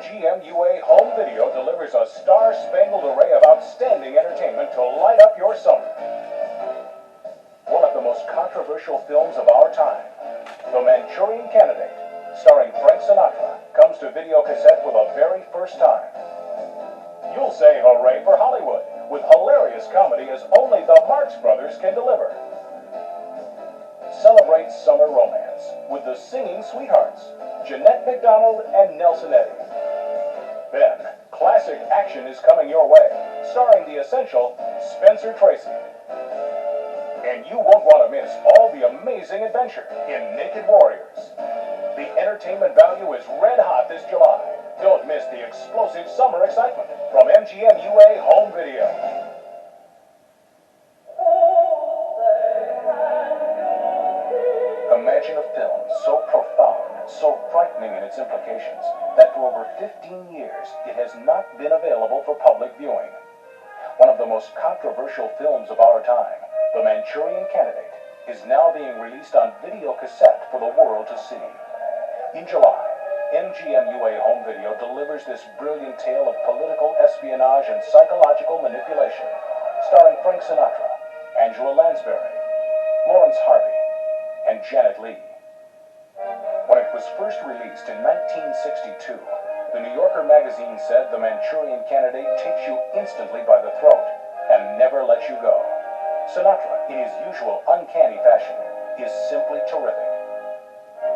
MGM UA Home Video delivers a star-spangled array of outstanding entertainment to light up your summer. One of the most controversial films of our time, The Manchurian Candidate, starring Frank Sinatra, comes to video cassette for the very first time. You'll say hooray for Hollywood, with hilarious comedy as only the Marx brothers can deliver. Celebrate summer romance with the singing sweethearts, Jeanette, Macdonald, and Eddy. Then, classic action is coming your way, starring the essential Tracy. And you won't want to miss all the amazing adventure in Naked Warriors. The entertainment value is red hot this July. Don't miss the explosive summer excitement from MGM UA Home Video. Imagine a film so profound, so frightening in its implications, that for over 15 years it has not been available for public viewing. One of the most controversial films of our time, The Manchurian Candidate, is now being released on video cassette for the world to see. In July, MGM UA Home Video delivers this brilliant tale of political espionage and psychological manipulation, starring Frank Sinatra, Angela Lansbury, Lawrence Harvey, and Janet Leigh. When it was first released in 1962, the New Yorker magazine said The Manchurian Candidate takes you instantly by the throat and never lets you go. Sinatra, in his usual uncanny fashion, is simply terrific.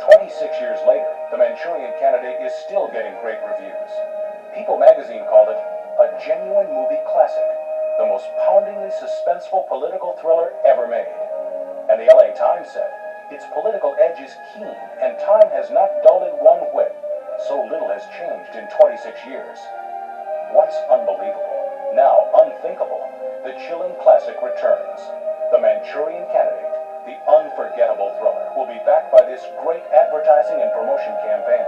26 years later, The Manchurian Candidate is still getting great reviews. People magazine called it a genuine movie classic, the most poundingly suspenseful political thriller ever made. And the LA Times said, its political edge is keen, and time has not dulled it one whit. So little has changed in 26 years. Once unbelievable, now unthinkable, the chilling classic returns. The Manchurian Candidate, the unforgettable thriller, will be backed by this great advertising and promotion campaign.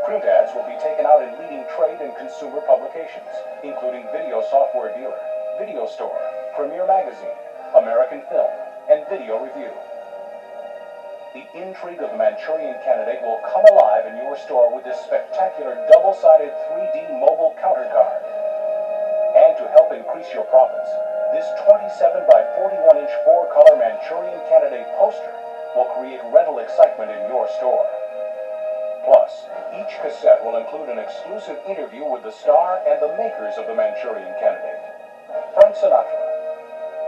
Print ads will be taken out in leading trade and consumer publications, including Video Software Dealer, Video Store, Premiere Magazine, American Film, and Video Review. The intrigue of The Manchurian Candidate will come alive in your store with this spectacular double-sided 3D mobile counter card. And to help increase your profits, this 27 by 41-inch 4-color Manchurian Candidate poster will create rental excitement in your store. Plus, each cassette will include an exclusive interview with the star and the makers of The Manchurian Candidate. Frank Sinatra,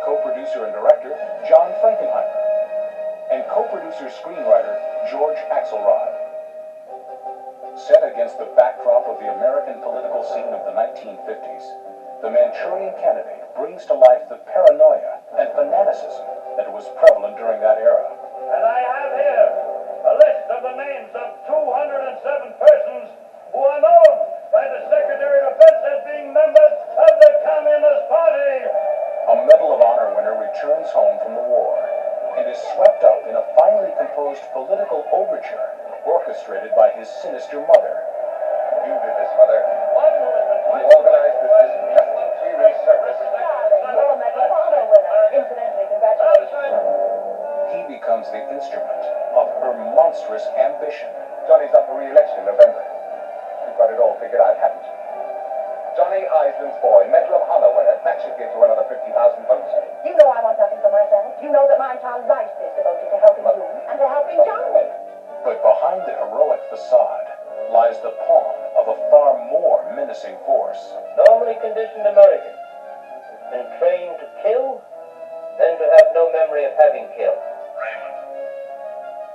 co-producer and director John Frankenheimer, and co-producer-screenwriter George Axelrod. Set against the backdrop of the American political scene of the 1950s, The Manchurian Candidate brings to life the paranoia and fanaticism that was prevalent during that era. And I have here a list of the names of 207 persons who are known by the Secretary of Defense as being members of the Communist Party. A Medal of Honor winner returns home from the war and is swept up in a finely composed political overture orchestrated by his sinister mother. You did this, Mother. You organized this disgusting TV service. You're a Medal of Honor winner. Incidentally, congratulations. He becomes the instrument of her monstrous ambition. Johnny's up for re-election in November. You've got it all figured out, haven't you? Johnny Island's boy, Medal of Honor winner. That should get you another 50,000 votes. You know I want nothing for myself. You know that my entire life is devoted to helping you and to helping Johnny. But behind the heroic facade lies the pawn of a far more menacing force. Normally conditioned American has been trained to kill, then to have no memory of having killed. Raymond,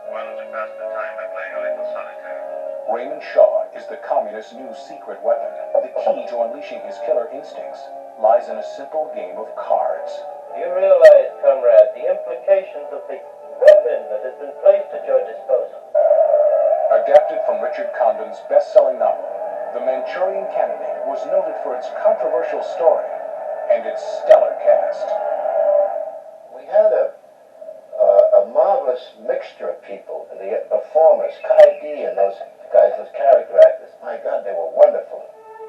why don't you pass the time by playing a little solitaire? Raymond Shaw is the communist's new secret weapon. The key to unleashing his killer instincts lies in a simple game of cards. You realize, comrade, the implications of the weapon that has been placed at your disposal. Adapted from Richard Condon's best-selling novel, The Manchurian Candidate was noted for its controversial story and its stellar cast. We had a marvelous mixture of people, the performers, Kai D and those guys, those character actors. My God, they were wonderful.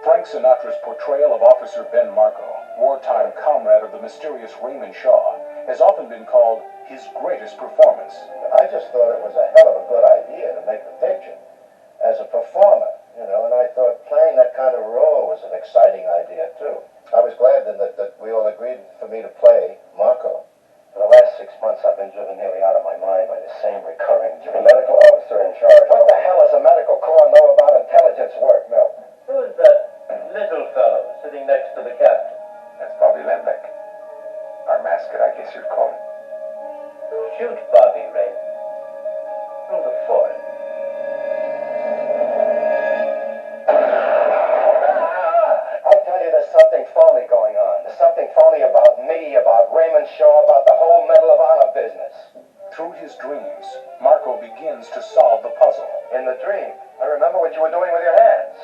Frank Sinatra's portrayal of Officer Ben Marco, wartime comrade of the mysterious Raymond Shaw, has often been called his greatest performance. I just thought it was a hell of a good idea to make the picture. As a performer, you know, and I thought playing that kind of role was an exciting idea, too. I was glad then that we all agreed for me to play Marco. For the last 6 months, I've been driven nearly out of my mind by the same recurring dream. The medical officer in charge. What the hell does a medical corps know about intelligence work, Mill? Who's that little fellow sitting next to the captain? That's Bobby Lembeck. Our mascot, I guess you'd call him. Shoot Bobby, Ray. Through the fort. I tell you, there's something phony going on. There's something phony about me, about Raymond Shaw, about the whole Medal of Honor business. Through his dreams, Marco begins to solve the puzzle. In the dream, I remember what you were doing with your hands.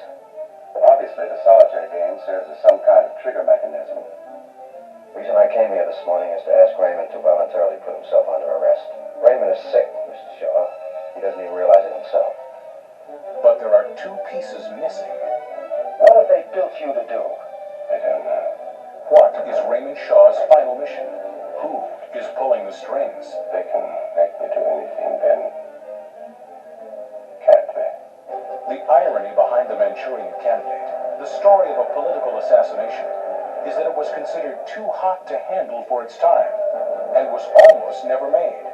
Obviously, the solitaire game serves as some kind of trigger mechanism. The reason I came here this morning is to ask Raymond to voluntarily put himself under arrest. Raymond is sick, Mr. Shaw. He doesn't even realize it himself. But there are two pieces missing. What have they built you to do? I don't know. What is Raymond Shaw's final mission? Who is pulling the strings? They can make me do anything, then. Can't they? The irony behind the Manchurian Candidate, the story of a political assassination, is that it was considered too hot to handle for its time, and was almost never made.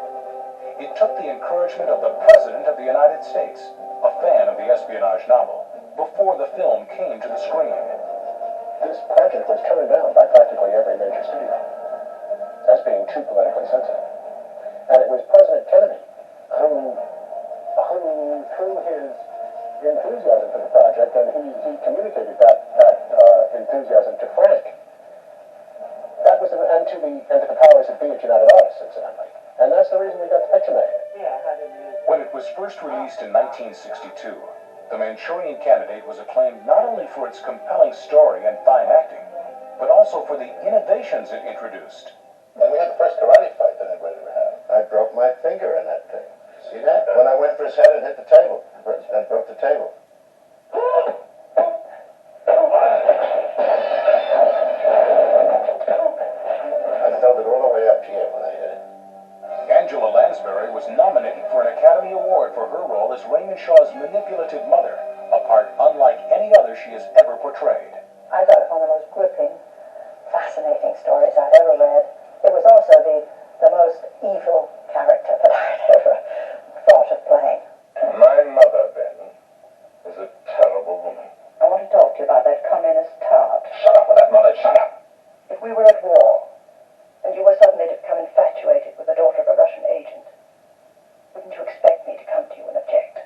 It took the encouragement of the President of the United States, a fan of the espionage novel, before the film came to the screen. This project was turned down by practically every major studio as being too politically sensitive. And it was President Kennedy who through his enthusiasm for the project, and he communicated that enthusiasm to Frank. That was and to the powers that be at United Artists, incidentally. And that's the reason we got the picture made. When it was first released in 1962, The Manchurian Candidate was acclaimed not only for its compelling story and fine acting, but also for the innovations it introduced. And we had the first karate fight that anybody ever had. I broke my finger in that thing. See that? When I went for his head and hit the table, and broke the table. I felt it all the way up here when I hit it. Angela Lansbury was nominated for an Academy Award for her role as Raymond Shaw's manipulative mother, a part unlike any other she has ever portrayed. I thought it one of the most gripping, fascinating stories I'd ever read. It was also the most evil character that I'd ever thought of playing. My mother, Ben, is a terrible woman. I want to talk to you about that communist tart. Shut up with that mother, shut up! If we were at war, and you were suddenly to become infatuated with the daughter of a Russian agent, wouldn't you expect me to come to you and object?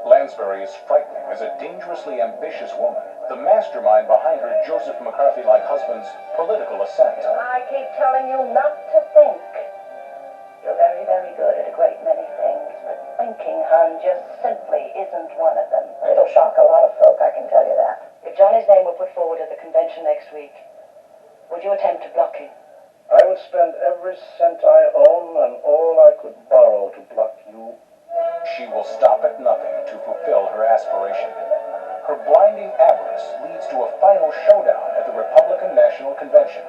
Lansbury is frightening as a dangerously ambitious woman, the mastermind behind her Joseph McCarthy-like husband's political ascent. I keep telling you not to think. You're very, very good at a great many things, but thinking, hon, just simply isn't one of them. It'll shock a lot of folk, I can tell you that. If Johnny's name were put forward at the convention next week, would you attempt to block him? I would spend every cent I own and all I could borrow to block you. She will stop at nothing to fulfill her aspiration. Her blinding avarice leads to a final showdown at the Republican National Convention,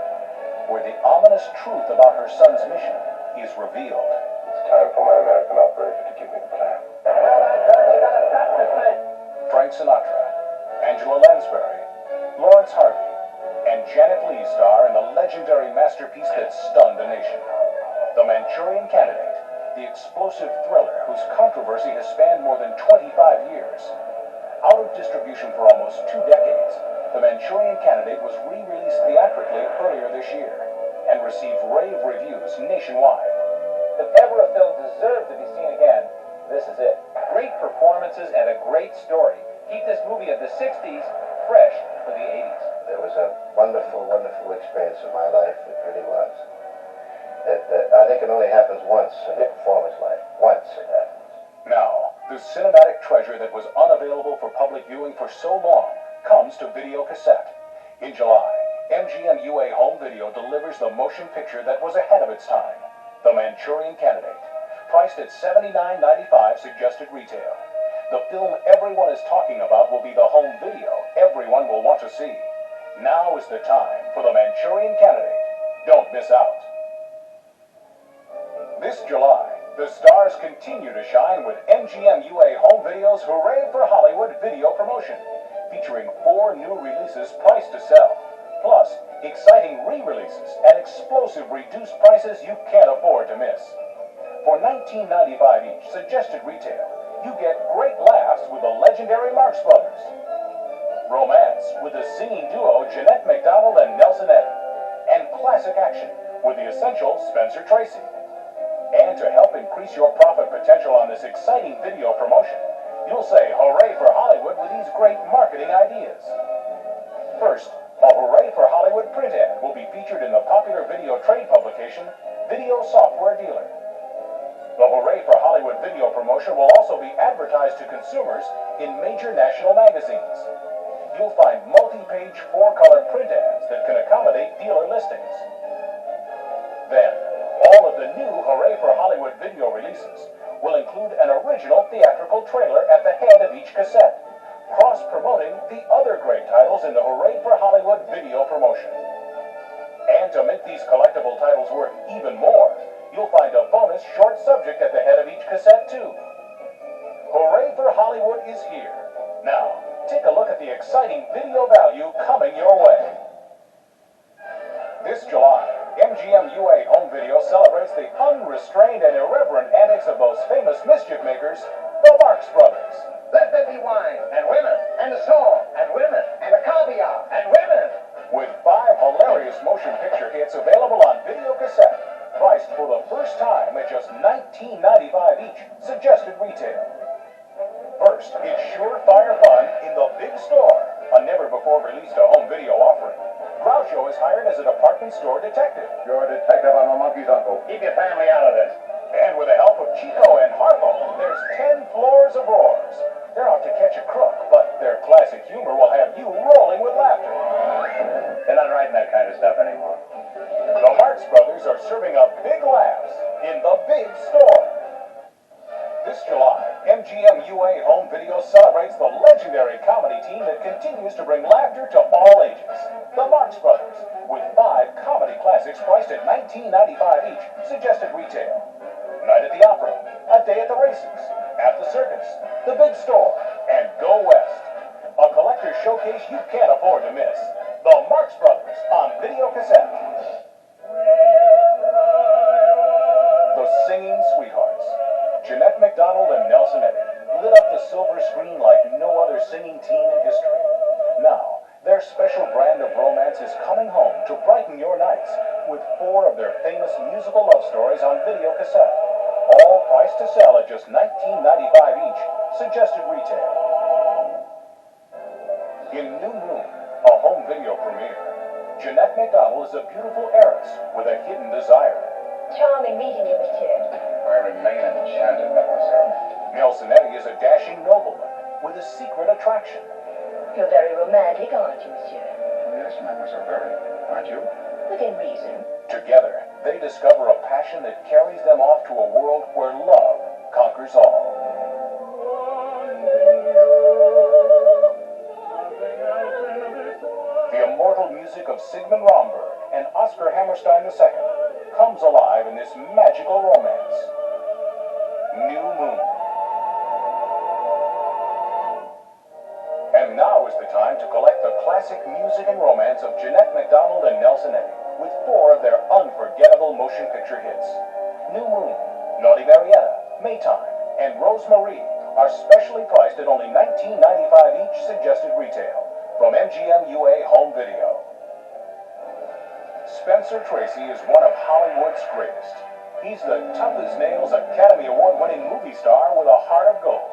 where the ominous truth about her son's mission is revealed. It's time for my American operator to give me the plan. Frank Sinatra, Angela Lansbury, Lawrence Harvey, and Janet Leigh star in the legendary masterpiece that stunned a nation. The Manchurian Candidate, the explosive thriller whose controversy has spanned more than 25 years. Out of distribution for almost 2 decades, The Manchurian Candidate was re-released theatrically earlier this year and received rave reviews nationwide. If ever a film deserved to be seen again, this is it. Great performances and a great story keep this movie of the 60s fresh for the 80s. It was a wonderful, wonderful experience of my life. It really was. I think it only happens once in a performer's life. Once it happens. Now, the cinematic treasure that was unavailable for public viewing for so long comes to video cassette. In July, MGM UA Home Video delivers the motion picture that was ahead of its time, The Manchurian Candidate, priced at $79.95 suggested retail. The film everyone is talking about will be the home video everyone will want to see. Now is the time for The Manchurian Candidate. Don't miss out. This July, The stars continue to shine with MGM UA Home Video's Hooray for Hollywood video promotion, featuring 4 new releases priced to sell, plus exciting re-releases at explosive reduced prices you can't afford to miss. For $19.95 each, suggested retail, you get great laughs with the legendary Marx Brothers, romance with the singing duo Jeanette, Macdonald, and Eddy, and classic action with the essential Spencer Tracy. And to help increase your profit potential on this exciting video promotion, you'll say hooray for Hollywood with these great marketing ideas. First, a Hooray for Hollywood print ad will be featured in the popular video trade publication, Video Software Dealer. The Hooray for Hollywood video promotion will also be advertised to consumers in major national magazines. You'll find multi-page 4-color print ads that can accommodate dealer listings. Then, all of the new Hooray for Hollywood video releases will include an original theatrical trailer at the head of each cassette, cross-promoting the other great titles in the Hooray for Hollywood video promotion. And to make these collectible titles worth even more, you'll find a bonus short subject at the head of each cassette too. Hooray for Hollywood is here. Now, take a look at the exciting video value coming your way. This July, MGM UA Home Video celebrates the unrestrained and irreverent antics of those famous mischief makers, the Marx Brothers. Let there be wine, and women, and a song, and women, and a caviar, and women. With 5 hilarious motion picture hits available on video cassette, priced for the first time at just $19.95 each, suggested retail. First, it's surefire fun in the big store, a never-before-released-to-home video offering. Groucho is hired as a department store detective. You're a detective, I'm a monkey's uncle. Keep your family out of this. And with the help of Chico and Harpo, there's 10 floors of roars. They're out to catch a crook, but their classic humor will have you rolling with laughter. They're not writing that kind of stuff anymore. The Marx Brothers are serving up big laughs in the big store. This July, MGM UA Home Video celebrates the legendary comedy team that continues to bring laughter to all ages. The Marx Brothers, with 5 comedy classics priced at $19.95 each, suggested retail. Night at the Opera, A Day at the Races, At the Circus, The Big Store, and Go West. A collector's showcase you can't afford to miss. The Marx Brothers on video cassette. The Singing Sweethearts, Jeanette, Macdonald, and Eddy, lit up the silver screen like no other singing team in history. Now, their special brand of romance is coming home to brighten your nights with 4 of their famous musical love stories on video cassette, all priced to sell at just $19.95 each, suggested retail. In New Moon, a home video premiere, Jeanette Macdonald is a beautiful heiress with a hidden desire. Charming meeting you, monsieur. I remain enchanted, mademoiselle. Eddy is a dashing nobleman with a secret attraction. You're very romantic, aren't you, monsieur? Yes, mademoiselle, very. Aren't you? Within reason. Together, they discover a passion that carries them off to a world where love conquers all. The immortal music of Sigmund Romberg and Oscar Hammerstein II comes alive in this magical romance. New Moon. And now is the time to collect the classic music and romance of Jeanette Macdonald and Eddy, with 4 of their unforgettable motion picture hits. New Moon, Naughty Marietta, Maytime, and Rosemarie are specially priced at only $19.95 each, suggested retail, from MGM UA Home Video. Spencer Tracy is one of Hollywood's greatest. He's the tough-as-nails Academy Award-winning movie star with a heart of gold.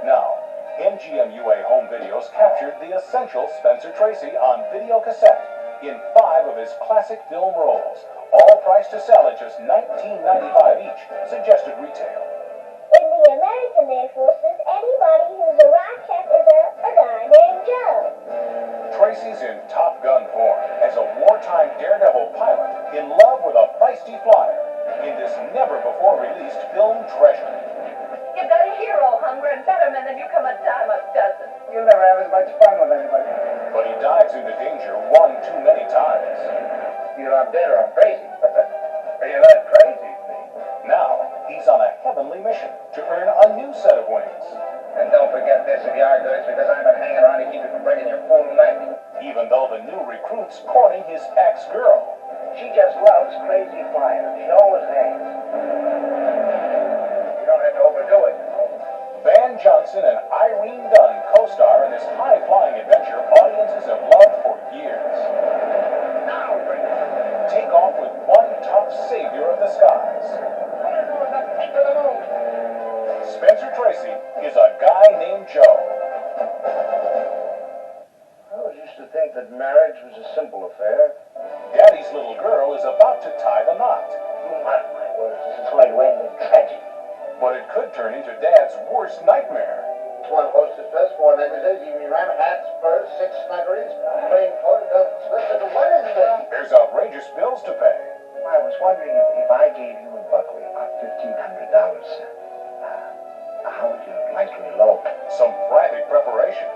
Now, MGM UA Home Videos captured the essential Spencer Tracy on video cassette in 5 of his classic film roles, all priced to sell at just $19.95 each, suggested retail. In the American Air Forces, anybody who's a rock chef is a guy named Joe. Tracy's in Top Gun form as a wartime daredevil pilot in love with a feisty flyer in this never-before-released film treasure. You've got a hero hunger and betterment, and you come a dime a dozen. You'll never have as much fun with anybody. But he dives into danger one too many times. Either I'm dead or I'm crazy. Are you that crazy? Now, he's on a heavenly mission to earn a new set of wings. And don't forget this if you are good, because I've been hanging around to keep you from breaking your full neck. Even though the new recruit's courting his ex-girl. She just loves crazy fire. She always has. You don't have to overdo it. Van Johnson and Irene Dunn co-star in this high-flying adventure audiences have loved for years. Now, bring it. Take off with one tough savior of the skies. Take to the moon. Spencer Tracy is a guy named Joe. I always used to think that marriage was a simple affair. Daddy's little girl is about to tie the knot. Mark my words, this is going to end in tragedy. But it could turn into Dad's worst nightmare. One hostess does, 4 negligence, evening ramp, hats, spurs, 6 snuggeries, plain foot, doesn't slip, and what is this? There's outrageous bills to pay. I was wondering if I gave you and Buckley about $1,500, how would you like to elope? Some frantic preparation.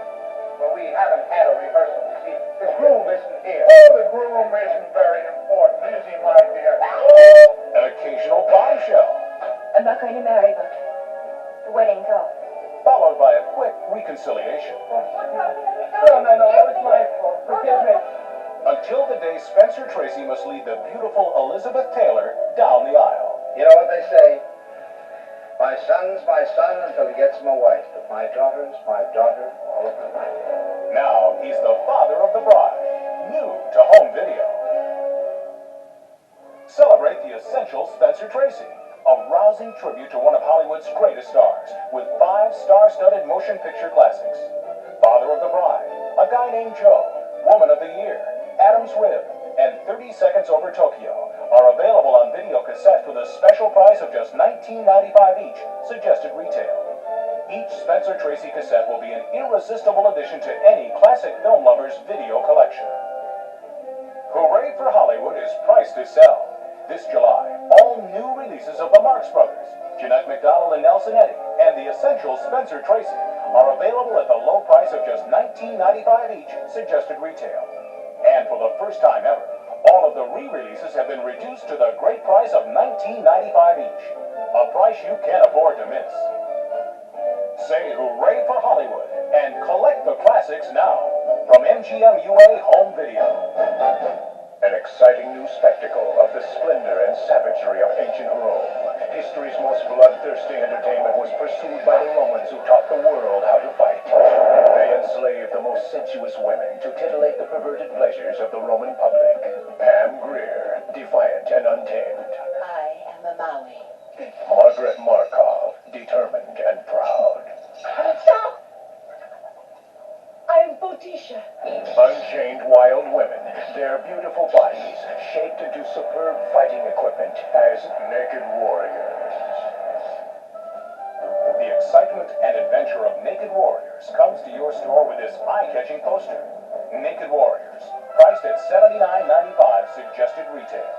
Well, we haven't had a rehearsal, you see. The groom isn't here. Oh, the groom isn't very important, is he, my dear? An occasional bombshell. I'm not going to marry, but the wedding's off. Followed by a quick reconciliation. No, it's my fault. Forgive me. Until the day Spencer Tracy must lead the beautiful Elizabeth Taylor down the aisle. You know what they say? My son's my son until he gets my wife, but my daughter's my daughter all of her life. Now he's the father of the bride, new to home video. Celebrate the essential Spencer Tracy, a rousing tribute to one of Hollywood's greatest stars, with 5 star-studded motion picture classics. Father of the Bride, A Guy Named Joe, Woman of the Year, Adam's Rib, and 30 Seconds Over Tokyo are available on video cassette for the special price of just $19.95 each, suggested retail. Each Spencer Tracy cassette will be an irresistible addition to any classic film lover's video collection. Hooray for Hollywood is priced to sell. This July, all new releases of the Marx Brothers, Jeanette, Macdonald, and Nelson Eddy, and the essential Spencer Tracy are available at the low price of just $19.95 each, suggested retail. And for the first time ever, all of the re-releases have been reduced to the great price of $19.95 each, a price you can't afford to miss. Say hooray for Hollywood and collect the classics now from MGM UA Home Video. An exciting new spectacle of the splendor and savagery of ancient Rome. History's most bloodthirsty entertainment was pursued by the Romans who taught the world how to fight. They enslaved the most sensuous women to titillate the perverted pleasures of the Roman public. Pam Grier, defiant and untamed. I am a Maui. Margaret Markov, determined and proud. Stop! I'm Botisha. Unchained wild women, their beautiful bodies shaped into superb fighting equipment as naked warriors. The excitement and adventure of Naked Warriors comes to your store with this eye-catching poster. Naked Warriors, priced at $79.95, suggested retail.